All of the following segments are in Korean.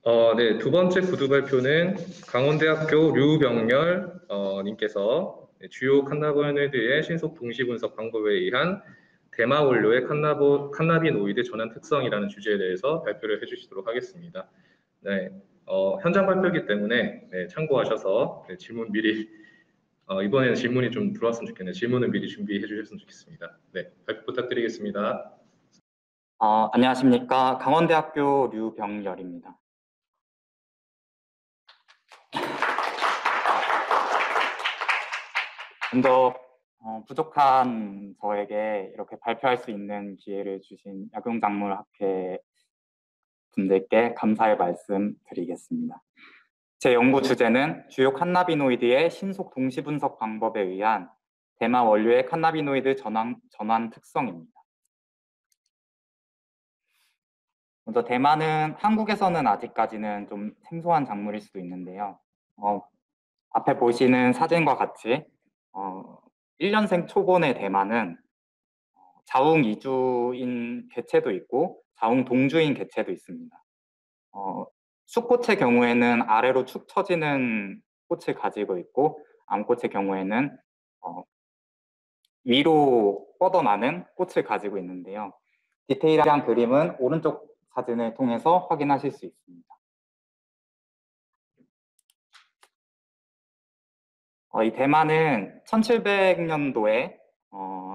네, 두 번째 구두 발표는 강원대학교 류병렬 님께서 주요 칸나비노이드의 신속 동시 분석 방법에 의한 대마 원료의 칸나비노이드 전환 특성이라는 주제에 대해서 발표를 해주시도록 하겠습니다. 네, 현장 발표이기 때문에 네, 참고하셔서 네, 질문 미리 이번에는 질문이 좀 들어왔으면 좋겠네요. 질문을 미리 준비해 주셨으면 좋겠습니다. 네, 발표 부탁드리겠습니다. 안녕하십니까. 강원대학교 류병열입니다. 먼저 부족한 저에게 이렇게 발표할 수 있는 기회를 주신 약용작물학회 분들께 감사의 말씀 드리겠습니다. 제 연구 주제는 주요 칸나비노이드의 신속 동시 분석 방법에 의한 대마 원료의 칸나비노이드 전환 특성입니다. 먼저 대마는 한국에서는 아직까지는 좀 생소한 작물일 수도 있는데요. 앞에 보시는 사진과 같이 1년생 초본의 대마는 자웅 이주인 개체도 있고 자웅 동주인 개체도 있습니다. 숫꽃의 경우에는 아래로 축 처지는 꽃을 가지고 있고 암꽃의 경우에는 위로 뻗어나는 꽃을 가지고 있는데요. 디테일한 그림은 오른쪽 사진을 통해서 확인하실 수 있습니다. 이 대마는 1700년도에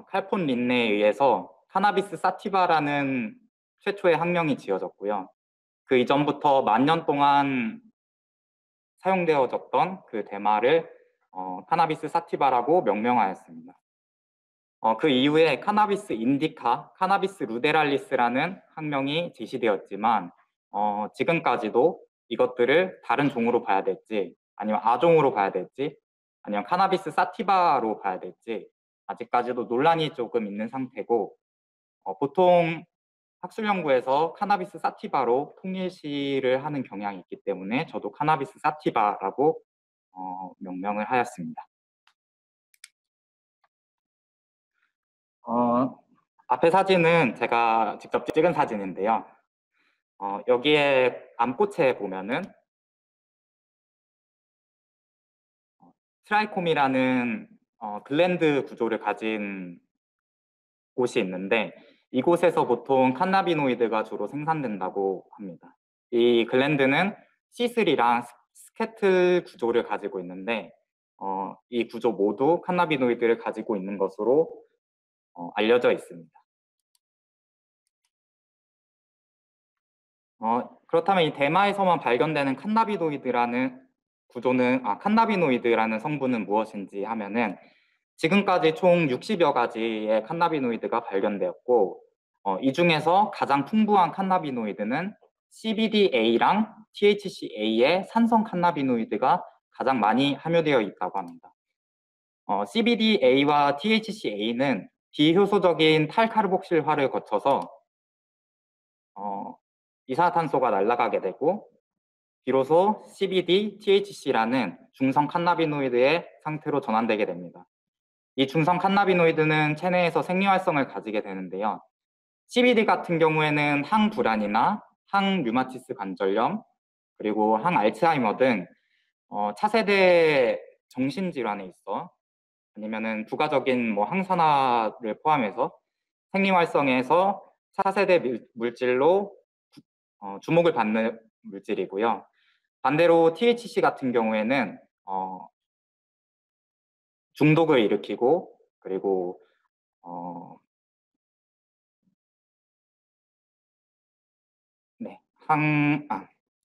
칼폰 린네에 의해서 카나비스 사티바라는 최초의 학명이 지어졌고요. 그 이전부터 만년 동안 사용되어졌던 그 대마를 카나비스 사티바라고 명명하였습니다. 그 이후에 카나비스 인디카, 카나비스 루데랄리스라는 학명이 제시되었지만 지금까지도 이것들을 다른 종으로 봐야 될지 아니면 아종으로 봐야 될지 아니면 카나비스 사티바로 봐야 될지 아직까지도 논란이 조금 있는 상태고 보통 학술 연구에서 카나비스 사티바로 통일시를 하는 경향이 있기 때문에 저도 카나비스 사티바라고 명명을 하였습니다. 앞에 사진은 제가 직접 찍은 사진인데요. 여기에 암꽃에 보면은 트라이콤이라는 글랜드 구조를 가진 곳이 있는데 이곳에서 보통 칸나비노이드가 주로 생산된다고 합니다. 이 글랜드는 C3랑 스케틀 구조를 가지고 있는데 이 구조 모두 칸나비노이드를 가지고 있는 것으로 알려져 있습니다. 그렇다면 이 대마에서만 발견되는 칸나비노이드라는 칸나비노이드라는 성분은 무엇인지 하면은 지금까지 총 60여 가지의 칸나비노이드가 발견되었고 이 중에서 가장 풍부한 칸나비노이드는 CBDA랑 THCA의 산성 칸나비노이드가 가장 많이 함유되어 있다고 합니다. CBDA와 THCA는 비효소적인 탈카르복실화를 거쳐서 이산화탄소가 날아가게 되고 비로소 CBD, THC라는 중성 칸나비노이드의 상태로 전환되게 됩니다. 이 중성 칸나비노이드는 체내에서 생리활성을 가지게 되는데요. CBD 같은 경우에는 항불안이나 항류마티스 관절염, 그리고 항알츠하이머 등 차세대 정신질환에 있어 아니면은 부가적인 항산화를 포함해서 생리활성에서 차세대 물질로 주목을 받는 물질이고요. 반대로 THC 같은 경우에는 중독을 일으키고 그리고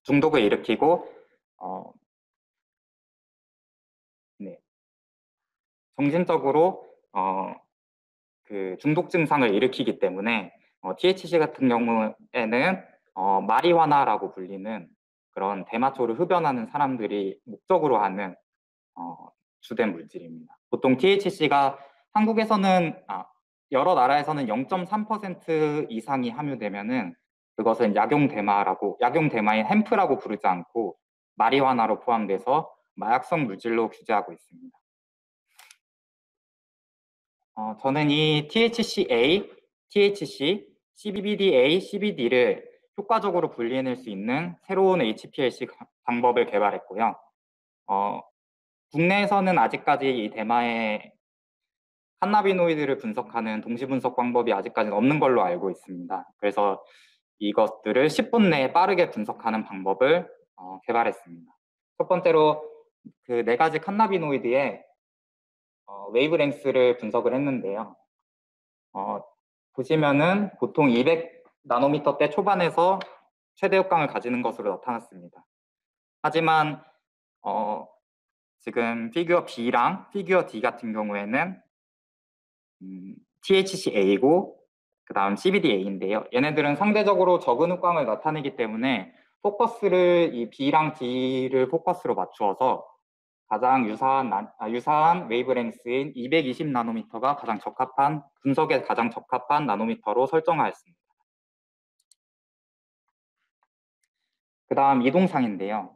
중독을 일으키고 정신적으로 그 중독 증상을 일으키기 때문에 THC 같은 경우에는 마리화나라고 불리는 그런 대마초를 흡연하는 사람들이 목적으로 하는 주된 물질입니다. 보통 THC가 한국에서는 여러 나라에서는 0.3% 이상이 함유되면은 그것은 약용 대마인 햄프라고 부르지 않고 마리화나로 포함돼서 마약성 물질로 규제하고 있습니다. 저는 이 THCA, THC, CBDA, CBD를 효과적으로 분리해낼 수 있는 새로운 HPLC 방법을 개발했고요. 국내에서는 아직까지 이 대마의 칸나비노이드를 분석하는 동시분석 방법이 아직까지는 없는 걸로 알고 있습니다. 그래서 이것들을 10분 내에 빠르게 분석하는 방법을 개발했습니다. 첫 번째로 그 4가지 칸나비노이드의 웨이브랭스를 분석을 했는데요. 보시면은 보통 200나노미터대 초반에서 최대 효과를 가지는 것으로 나타났습니다. 하지만 지금 피규어 B랑 피규어 D 같은 경우에는 THCA고 그 다음 CBDA인데요. 얘네들은 상대적으로 적은 효과를 나타내기 때문에 포커스를 이 B랑 D를 포커스로 맞추어서 가장 유사한 웨이브랭스인 220나노미터가 가장 적합한 분석에 가장 적합한 나노미터로 설정하였습니다. 그 다음 이동상인데요.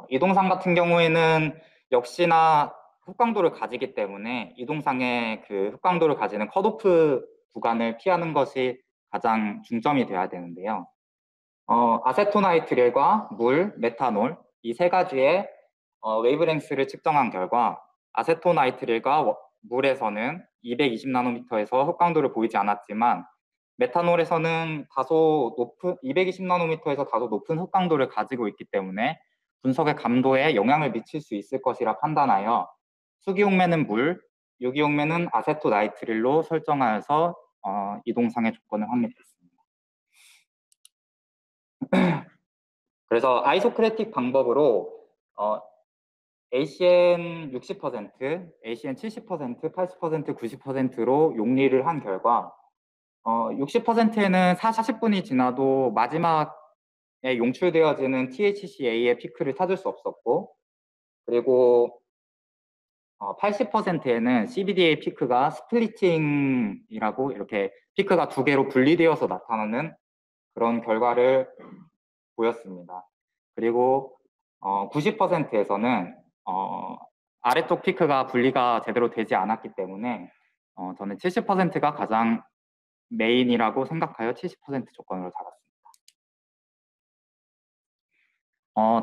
이동상 같은 경우에는 역시나 흑광도를 가지기 때문에 이동상의 그 흑광도를 가지는 컷오프 구간을 피하는 것이 가장 중점이 돼야 되는데요. 아세토나이트릴과 물, 메탄올 이 3가지의 웨이브랭스를 측정한 결과 아세토나이트릴과 물에서는 220나노미터에서 흑광도를 보이지 않았지만 메탄올에서는 다소 높은 220나노미터에서 다소 높은 흑광도를 가지고 있기 때문에 분석의 감도에 영향을 미칠 수 있을 것이라 판단하여 수기용매는 물, 유기용매는 아세토나이트릴로 설정하여서 이동상의 조건을 확립했습니다. 그래서 아이소크레틱 방법으로 ACN 60%, ACN 70%, 80%, 90%로 용리를 한 결과 60%에는 40분이 지나도 마지막에 용출되어지는 THCA의 피크를 찾을 수 없었고, 그리고 80%에는 CBDA 피크가 스플리팅이라고 이렇게 피크가 2개로 분리되어서 나타나는 그런 결과를 보였습니다. 그리고 90%에서는 아래쪽 피크가 분리가 제대로 되지 않았기 때문에 저는 70%가 가장 메인이라고 생각하여 70% 조건으로 잡았습니다.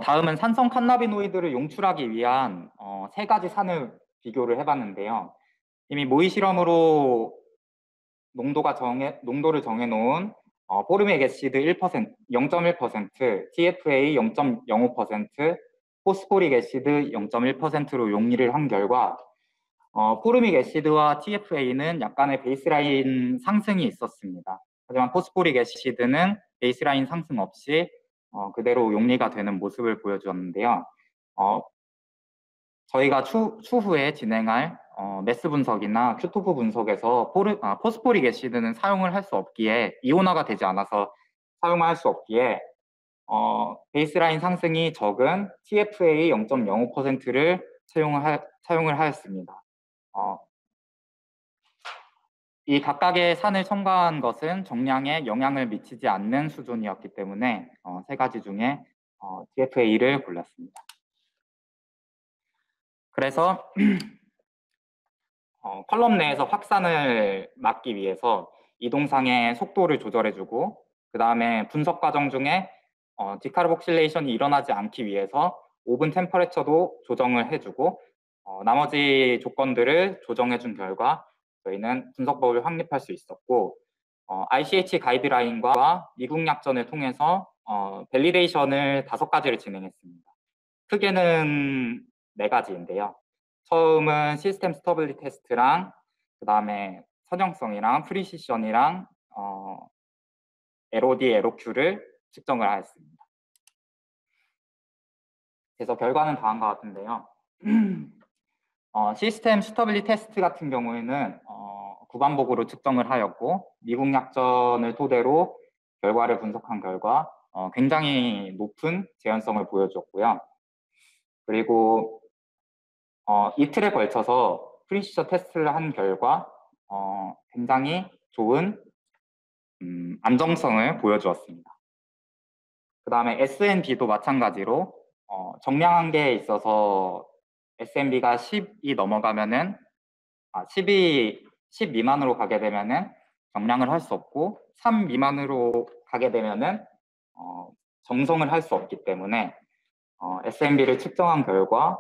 다음은 산성 칸나비노이드를 용출하기 위한 3가지 산을 비교를 해봤는데요. 이미 모의 실험으로 농도를 정해놓은 포르믹 애시드 0.1%, TFA 0.05%, 포스포릭 애시드 0.1%로 용리를 한 결과 포르믹 애시드와 TFA는 약간의 베이스라인 상승이 있었습니다. 하지만 포스포릭 애시드는 베이스라인 상승 없이 그대로 용리가 되는 모습을 보여주었는데요. 저희가 추후에 진행할 매스 분석이나 큐토프 분석에서 포스포릭 애시드는 사용을 할 수 없기에 이온화가 되지 않아서 사용할 수 없기에 베이스라인 상승이 적은 TFA 0.05%를 사용을 하였습니다. 이 각각의 산을 첨가한 것은 정량에 영향을 미치지 않는 수준이었기 때문에 3가지 중에 TFA를 골랐습니다. 그래서 컬럼 내에서 확산을 막기 위해서 이동상의 속도를 조절해주고 그 다음에 분석 과정 중에 디카르복실레이션이 일어나지 않기 위해서 오븐 템퍼레처도 조정을 해주고 나머지 조건들을 조정해준 결과 저희는 분석법을 확립할 수 있었고 ICH 가이드라인과 미국 약전을 통해서 밸리데이션을 5가지를 진행했습니다. 크게는 4가지인데요. 처음은 시스템 스터빌리티 테스트랑 그 다음에 선형성이랑 프리시션이랑 LOD, LOQ를 측정을 하였습니다. 그래서 결과는 다음과 같은데요. 시스템 스터빌리티 테스트 같은 경우에는 구반복으로 측정을 하였고 미국 약전을 토대로 결과를 분석한 결과 굉장히 높은 재현성을 보여줬고요. 그리고 이틀에 걸쳐서 프리시저 테스트를 한 결과 굉장히 좋은 안정성을 보여주었습니다. 그 다음에 SNB도 마찬가지로 정량 한계에 있어서 SNB가 10이 넘어가면은 10 미만으로 가게 되면은 정량을 할 수 없고 3 미만으로 가게 되면은 정성을 할 수 없기 때문에 SNB를 측정한 결과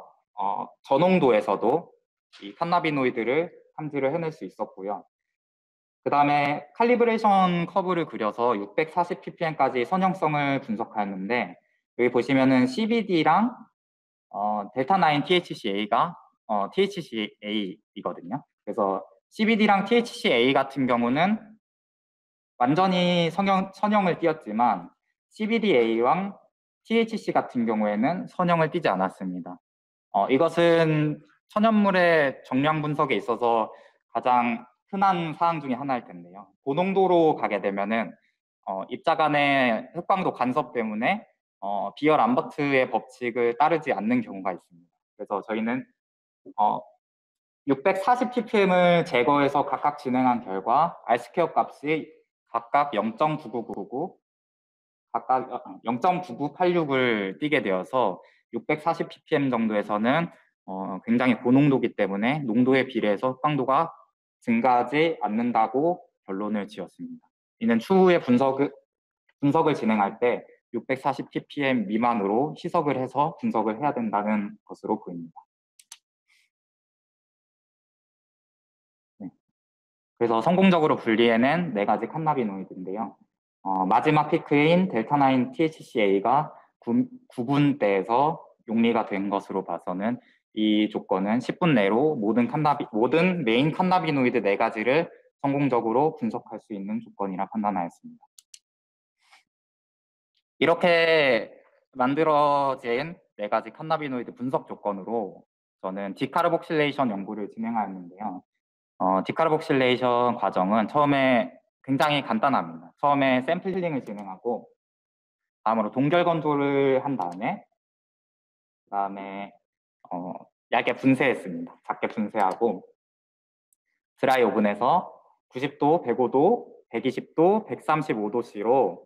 저농도에서도 이 칸나비노이드를 탐지를 해낼 수 있었고요. 그 다음에 칼리브레이션 커브를 그려서 640 ppm까지 선형성을 분석하였는데, 여기 보시면은 CBD랑 델타 9 THCA가 THCA이거든요. 그래서 CBD랑 THCA 같은 경우는 완전히 선형을 띄었지만 CBDA랑 THC 같은 경우에는 선형을 띄지 않았습니다. 이것은 천연물의 정량 분석에 있어서 가장 흔한 사항 중에 하나일 텐데요. 고농도로 가게 되면은 입자 간의 흑광도 간섭 때문에 비열 암버트의 법칙을 따르지 않는 경우가 있습니다. 그래서 저희는 640 ppm을 제거해서 각각 진행한 결과 R 스퀘어 값이 각각 0.9999, 각각 0.9986을 띄게 되어서 640 ppm 정도에서는 굉장히 고농도이기 때문에 농도에 비례해서 흑광도가 증가하지 않는다고 결론을 지었습니다. 이는 추후에 분석을 진행할 때 640 ppm 미만으로 희석을 해서 분석을 해야 된다는 것으로 보입니다. 네. 그래서 성공적으로 분리해낸 4가지 칸나비노이드인데요. 마지막 피크인 델타9 THCA가 9분대에서 용리가 된 것으로 봐서는 이 조건은 10분 내로 모든 메인 칸나비노이드 4가지를 성공적으로 분석할 수 있는 조건이라 판단하였습니다. 이렇게 만들어진 4가지 칸나비노이드 분석 조건으로 저는 디카르복실레이션 연구를 진행하였는데요. 디카르복실레이션 과정은 처음에 굉장히 간단합니다. 처음에 샘플링을 진행하고 다음으로 동결 건조를 한 다음에 얇게 분쇄했습니다. 작게 분쇄하고 드라이 오븐에서 90도, 105도, 120도, 135도씨로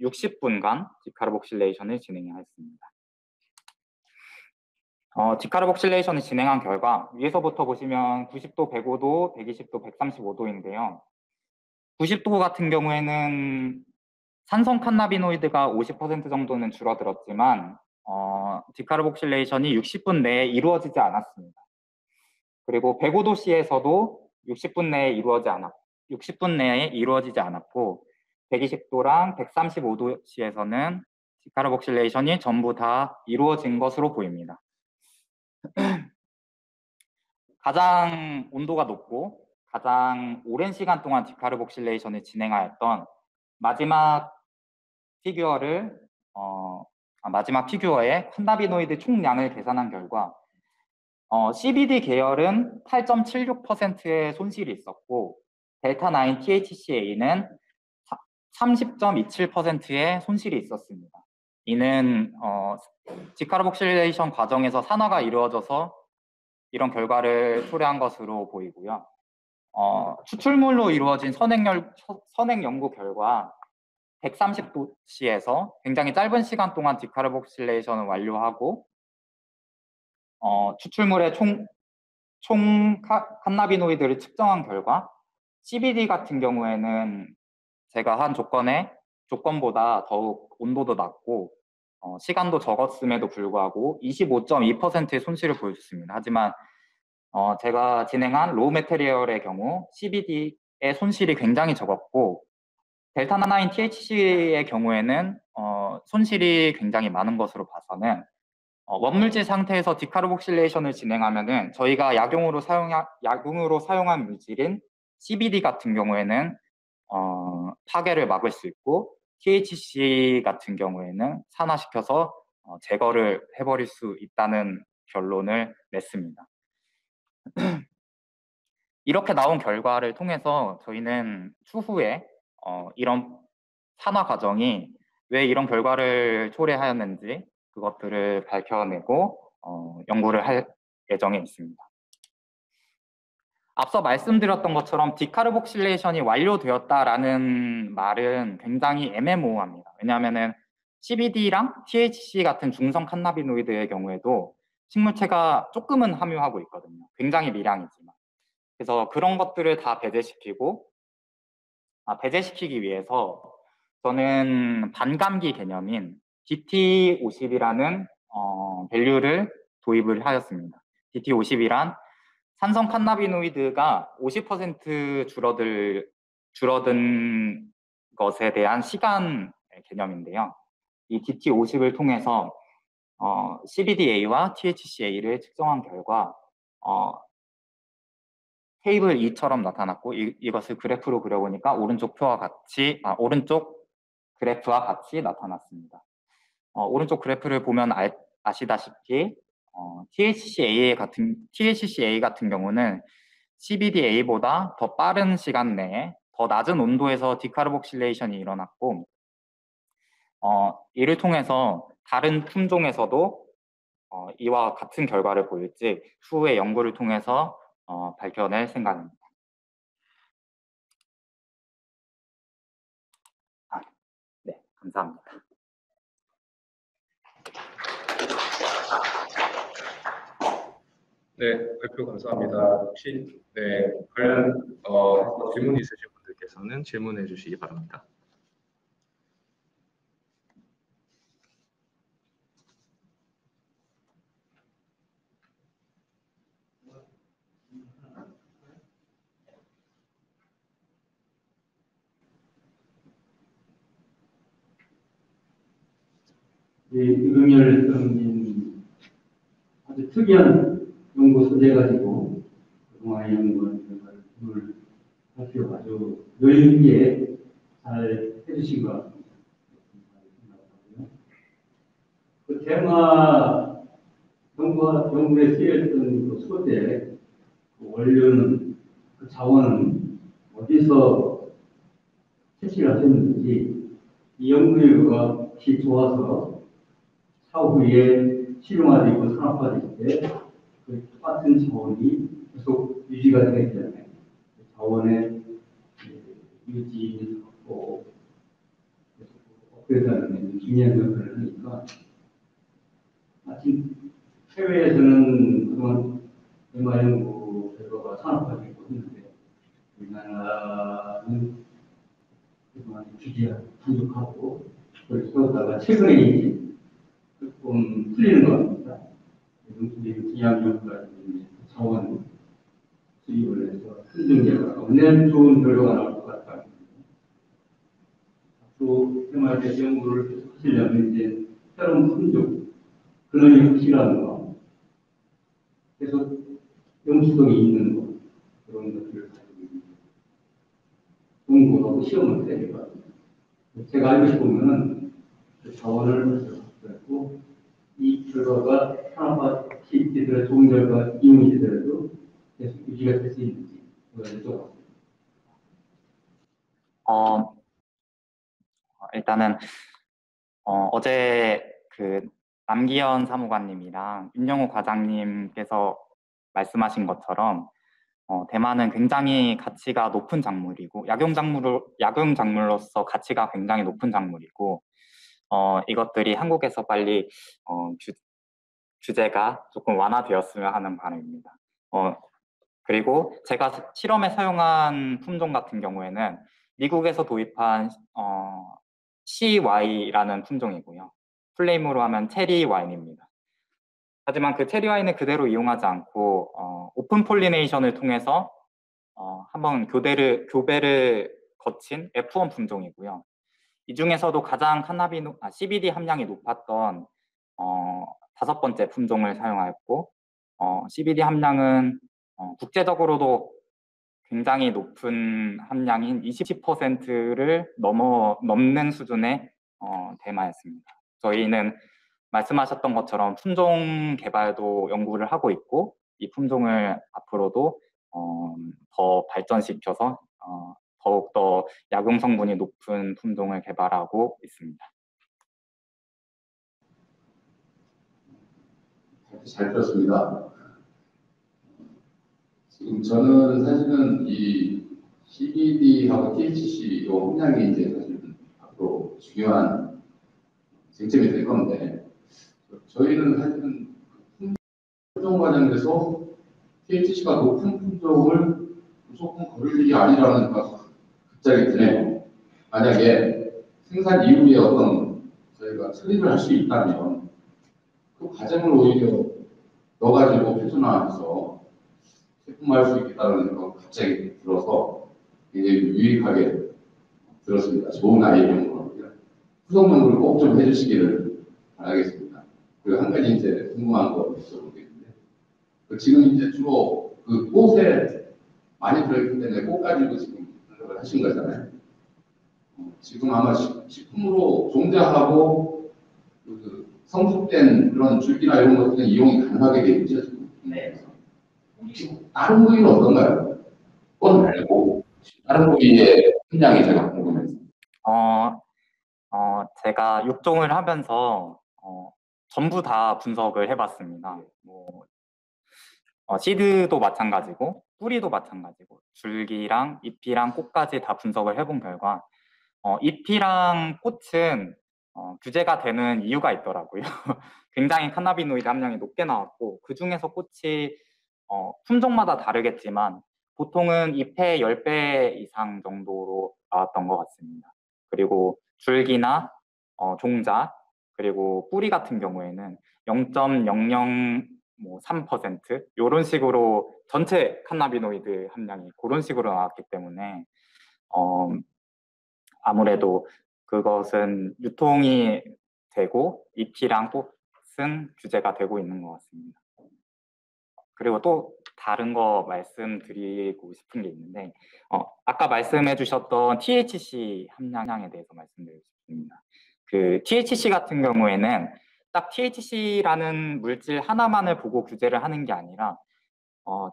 60분간 디카르복실레이션을 진행하였습니다. 디카르복실레이션을 진행한 결과 위에서부터 보시면 90도, 105도, 120도, 135도인데요. 90도 같은 경우에는 산성 칸나비노이드가 50% 정도는 줄어들었지만 디카르복실레이션이 60분 내에 이루어지지 않았습니다. 그리고 105도씨에서도 60분 내에 이루어지지 않았고 120도랑 135도씨에서는 디카르복실레이션이 전부 다 이루어진 것으로 보입니다. 가장 온도가 높고 가장 오랜 시간 동안 디카르복실레이션을 진행하였던 마지막 피규어의 칸나비노이드 총량을 계산한 결과 CBD 계열은 8.76%의 손실이 있었고 델타9 THCA는 30.27%의 손실이 있었습니다. 이는 디카르복실레이션 과정에서 산화가 이루어져서 이런 결과를 초래한 것으로 보이고요. 추출물로 이루어진 선행 연구 결과 130도씨에서 굉장히 짧은 시간 동안 디카르복실레이션을 완료하고 추출물의 총 칸나비노이드를 측정한 결과 CBD 같은 경우에는 제가 한 조건보다 더욱 온도도 낮고 시간도 적었음에도 불구하고 25.2%의 손실을 보여줬습니다. 하지만 제가 진행한 로우 메테리얼의 경우 CBD의 손실이 굉장히 적었고 델타9 THC의 경우에는 손실이 굉장히 많은 것으로 봐서는 원물질 상태에서 디카르복실레이션을 진행하면은 저희가 약용으로 사용한 물질인 CBD 같은 경우에는 파괴를 막을 수 있고 THC 같은 경우에는 산화시켜서 제거를 해버릴 수 있다는 결론을 냈습니다. 이렇게 나온 결과를 통해서 저희는 추후에 이런 산화 과정이 왜 이런 결과를 초래하였는지 그것들을 밝혀내고 연구를 할 예정에 있습니다. 앞서 말씀드렸던 것처럼 디카르복실레이션이 완료되었다라는 말은 굉장히 애매모호합니다. 왜냐하면 CBD랑 THC 같은 중성 칸나비노이드의 경우에도 식물체가 조금은 함유하고 있거든요. 굉장히 미량이지만. 그래서 그런 것들을 다 배제시키기 위해서 저는 반감기 개념인 DT50이라는 밸류를 도입을 하였습니다. DT50이란 산성 칸나비노이드가 50% 줄어든 것에 대한 시간 개념인데요. 이 DT50을 통해서 CBDA와 THCA를 측정한 결과 테이블 2처럼 나타났고 이것을 그래프로 그려보니까 오른쪽 그래프와 같이 나타났습니다. 오른쪽 그래프를 보면 아시다시피 THCA 같은 경우는 CBDA보다 더 빠른 시간 내에 더 낮은 온도에서 디카르복실레이션이 일어났고 이를 통해서 다른 품종에서도 이와 같은 결과를 보일지 추후에 연구를 통해서 밝혀낼 생각입니다. 네, 감사합니다. 네, 발표 감사합니다. 혹시 관련 질문 있으신 분들께서는 질문해 주시기 바랍니다. 유병열님 아주 특이한 연구 소재가지고 그동안의 연구를 아주 여유 있게 잘 해주신 것 같습니다. 그 테마 연구에 쓰였던 그 소재, 그 원료는, 그 자원은 어디서 채취를 하셨는지, 이 연구 결과가 좋아서 차후에 실용화되고 산업화될 때 그 똑같은 자원이 계속 유지가 되기 때문에 자원의 유지, 확보, 업그레이드하는 중요한 역할을 하니까 마침 해외에서는 그동안 대마 연구 결과가 산업화되고 있는데 우리나라는 그동안 규제가 부족하고 그러다가 최근에 이제 조금 풀리는 것 같습니다. 기양연구가 자원 수입을 해서 품종제가 없는 좋은 결과가 나올 것 같다. 앞으로 테마에 연구를 계속 하시려면 이제 새로운 품종, 근원이 확실한 거, 계속 영수성이 있는 거, 그런 것들을 가지고 공부하고 시험을 해야 될 것 같습니다. 제가 알고 싶으면은 자원을 갖고 이 결과가 산업화 시되더라도 좋은 결과 이용이 되더라도 계속 유지가 될 수 있는지 그걸 여쭤봤습니다. 일단은 어제 그 남기현 사무관님이랑 윤영호 과장님께서 말씀하신 것처럼 대마는 굉장히 가치가 높은 작물이고 약용작물로서 가치가 굉장히 높은 작물이고 이것들이 한국에서 빨리 규제가 조금 완화되었으면 하는 바람입니다. 그리고 제가 실험에 사용한 품종 같은 경우에는 미국에서 도입한 CY라는 품종이고요. 플레임으로 하면 체리 와인입니다. 하지만 그 체리 와인을 그대로 이용하지 않고 오픈 폴리네이션을 통해서 한번 교배를 거친 F1 품종이고요. 이 중에서도 가장 CBD 함량이 높았던 5번째 품종을 사용하였고 CBD 함량은 국제적으로도 굉장히 높은 함량인 20%를 넘는 수준의 대마였습니다. 저희는 말씀하셨던 것처럼 품종 개발도 연구를 하고 있고 이 품종을 앞으로도 더 발전시켜서 더욱더 약용 성분이 높은 품종을 개발하고 있습니다. 잘 들었습니다. 지금 저는 사실은 이 CBD하고 THC 요 함량이 이제 사실은 앞으로 중요한 쟁점이 될 건데 저희는 사실은 품종 과정에서 THC가 높은 품종을 무조건 고를 일이 아니라는 갑자기 드네요. 만약에 생산 이후에 어떤 저희가 처리를 할 수 있다면 그 과정을 오히려 넣어가지고 표준화해서 제품화할 수 있겠다는 생각이 갑자기 들어서 굉장히 유익하게 들었습니다. 좋은 아이디어고요. 후속 연구를 꼭 좀 해주시기를 바라겠습니다. 그리고 한 가지 이제 궁금한 거 여쭤보겠는데, 지금 이제 주로 그 꽃에 많이 들어있기 때문에 꽃 가지고 지금 분석을 하신 거잖아요. 지금 아마 식품으로 종자하고 그 성숙된 그런 줄기나 이런 것들은 이용이 가능하게 되어 있죠. 지금. 네. 혹시 다른 부위는 어떤가요? 꽃 말고 다른 부위의 함량이 제가 궁금해서. 제가 육종을 하면서 전부 다 분석을 해봤습니다. 시드도 마찬가지고 뿌리도 마찬가지고 줄기랑 잎이랑 꽃까지 다 분석을 해본 결과 잎이랑 꽃은 규제가 되는 이유가 있더라고요. 굉장히 카나비노이드 함량이 높게 나왔고 그 중에서 꽃이 품종마다 다르겠지만 보통은 잎의 10배 이상 정도로 나왔던 것 같습니다. 그리고 줄기나 종자 그리고 뿌리 같은 경우에는 0.003% 이런 식으로 전체 카나비노이드 함량이 그런 식으로 나왔기 때문에 아무래도 그것은 유통이 되고 잎이랑 꽃은 규제가 되고 있는 것 같습니다. 그리고 또 다른 거 말씀드리고 싶은 게 있는데 아까 말씀해 주셨던 THC 함량에 대해서 말씀드리고 싶습니다. 그 THC 같은 경우에는 딱 THC라는 물질 하나만을 보고 규제를 하는 게 아니라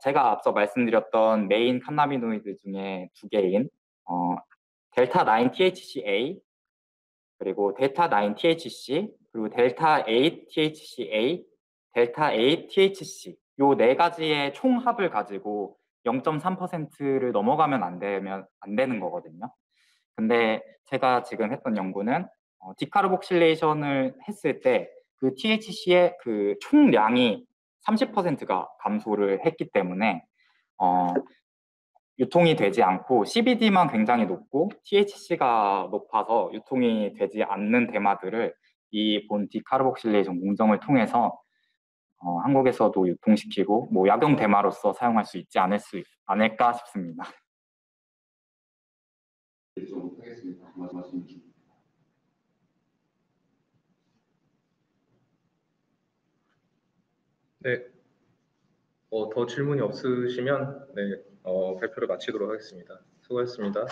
제가 앞서 말씀드렸던 메인 카나비노이드 중에 두 개인 델타9 THCA 그리고 델타9 THC 그리고 델타8 THCA, 델타8 THC 요 네 가지의 총합을 가지고 0.3%를 넘어가면 안 되는 거거든요. 근데 제가 지금 했던 연구는 디카르복실레이션을 했을 때 그 THC의 그 총량이 30%가 감소를 했기 때문에 유통이 되지 않고 CBD만 굉장히 높고 THC가 높아서 유통이 되지 않는 대마들을 이 본 디카르복실레이션 공정을 통해서 한국에서도 유통시키고 뭐 약용 대마로서 사용할 수 있지 않을까 싶습니다. 좀 하겠습니다. 말씀하십니다. 네, 더 질문이 없으시면 네, 발표를 마치도록 하겠습니다. 수고하셨습니다.